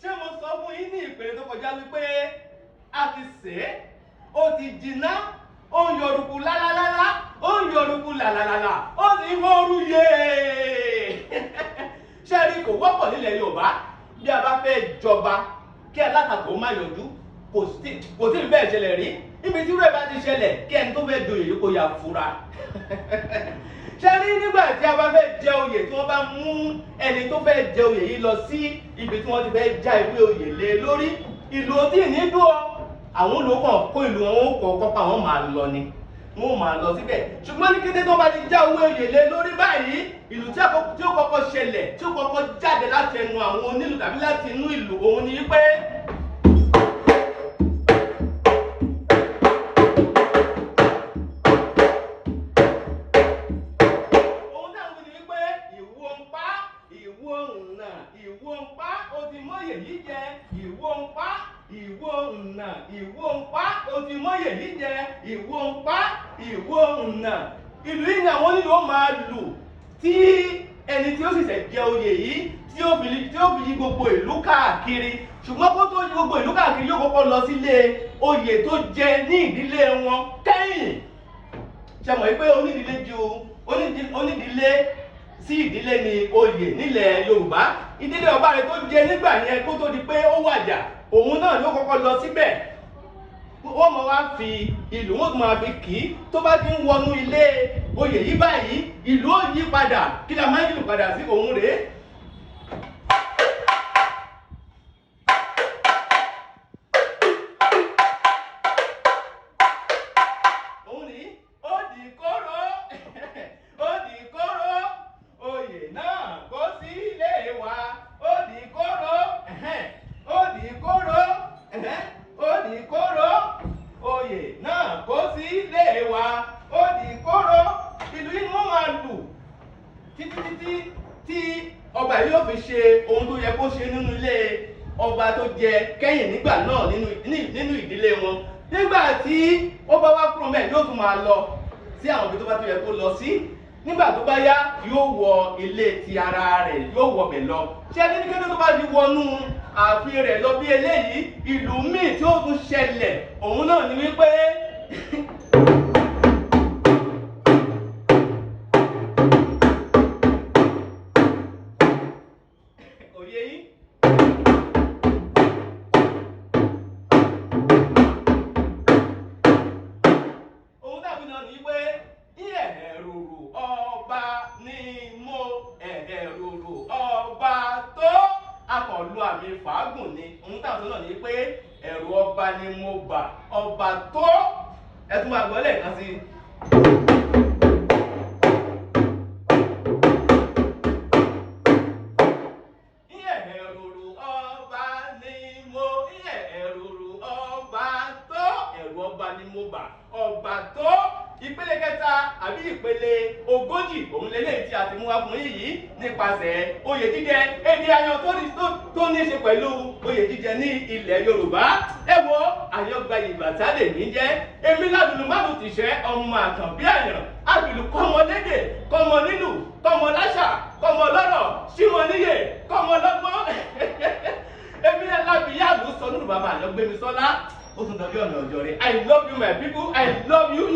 ṣé mo sọ fún yín ní ìpele tó kọjá wípé a ti sè é, ó ti jiná, ó ń yọrùkú lálálálá, ó ń yọrùkú làlàlàlà, ó sì ń fọ́ọ́rù yéé. ṣé rí kò wọ́pọ̀ nílẹ̀ Yorùbá bí a bá fẹ́ jọba kí alátakò má yọjú, kò sí bẹ́ẹ̀ ṣẹlẹ̀ rí. Ibi tí rẹ̀ bá ti ṣẹlẹ̀ kí ẹni tó fẹ́ joyè yìí kó ya fura. ṣé rí nígbà tí a bá fẹ́ jẹ oyè tí wọ́n bá mú ẹni tó fẹ́ jẹ oyè yìí lọ sí ibi tí wọ́n ti fẹ́ já ìwé oyè lé lórí, ìlú ò tí ì ní dúró, àwọn olùkọ́ kó ìlú wọn ó kọ́kọ́ pa àwọn máa lọ ni, wọn ò máa lọ síbẹ̀. ṣùgbọ́n ní kété tó bá ti já ìwé oyè lé lórí báyìí, ìlú tí ó kọ́kọ́ ṣẹlẹ̀, tí ó kọ́kọ́ jáde láti ẹnu àwọn onílù tàbí láti inú ìlú òun ni pé ìwọ ń pa ó ti mọ́yè yìí jẹ, ìwọ ń pa, ìwọ ń nà, ìwọ ń pa ó ti mọ́yè yìí jẹ, ìwọ ń pa, ìwọ ń nà. ìlú yìí ni àwọn onílù ó máa lù tí ẹni tí ó sì ṣẹ̀ jẹ oyè yìí tí ó fi yí gbogbo ìlú káàkiri. ṣùgbọ́n kó tó yí gbogbo ìlú káàkiri yóò kọ́kọ́ lọ sílé oyè tó jẹ ní ìdílé wọn kẹ́yìn. ṣe mọ̀ wípé onídìílé sí ìdílé ni oyè nílẹ̀ Yorùbá. ìdílé ọba rẹ̀ tó jẹ nígbà yẹn kó tó di pé ó wàjà, òun náà ló kọ́kọ́ lọ síbẹ̀. wọ́n máa wá fi ìlú, wọ́n máa fi kì í. tó bá ti ń wọnú ilé oyè yìí báyìí, ìlú ó yí padà. kí la máa ń yí padà sí òun rèé. Tí ọba yìí yóò fi ṣe ohun tó yẹ kó ṣe nínú ilé ọba tó jẹ kẹ́yìn nígbà náà nínú ìdílé wọn. nígbà tí ó bá wá kúrò mẹ́ẹ̀ yóò tún máa lọ sí àwọn ibi tó bá tó yẹ kó lọ sí. nígbà tó bá yá yóò wọ ilé ti ara rẹ̀, yóò wọ bẹ̀ lọ. ṣé ní kété tó bá ti wọnú ààfin rẹ̀ lọ bí eléyìí, ìlú míì tí ó tún ṣẹlẹ̀ òun náà ni wípé akọ̀lù àmì fàágùn ni. ohun táwọn náà ní pé ẹ̀rù ọba ni mo bà, ọba tó. ẹ tún máa gbọ́ lẹ́ẹ̀kan sí i. ọba tó. ìpele kẹta àbí ìpele ogójì òun lélẹ́yìí tí a ti mú wá fún yìí nípasẹ̀ oyè jíjẹ. Èdè Àyàn tó ní ṣe pẹ̀lú oyè jíjẹ ní ilẹ̀ Yorùbá. ẹ wo àyọ̀gbà ìbàtà lè ní jẹ́. èmi ládùlù mádùn tìṣẹ́ ọmọ Àkànbí Àyàn. àbìlù kọ́mọ lédè, kọ́mọ nílù, kọ́mọ láṣà, kọ́mọ lọ́rọ̀, símọ níyè, kọ́mọ lọ́gbọ́n. èmi lábìyá àlù sọ nínú bàbá Àyàngbémi Sọ́lá. ó tún dọjọ́ ọ̀nà ọjọ́ rẹ̀. I love you my people, I love you.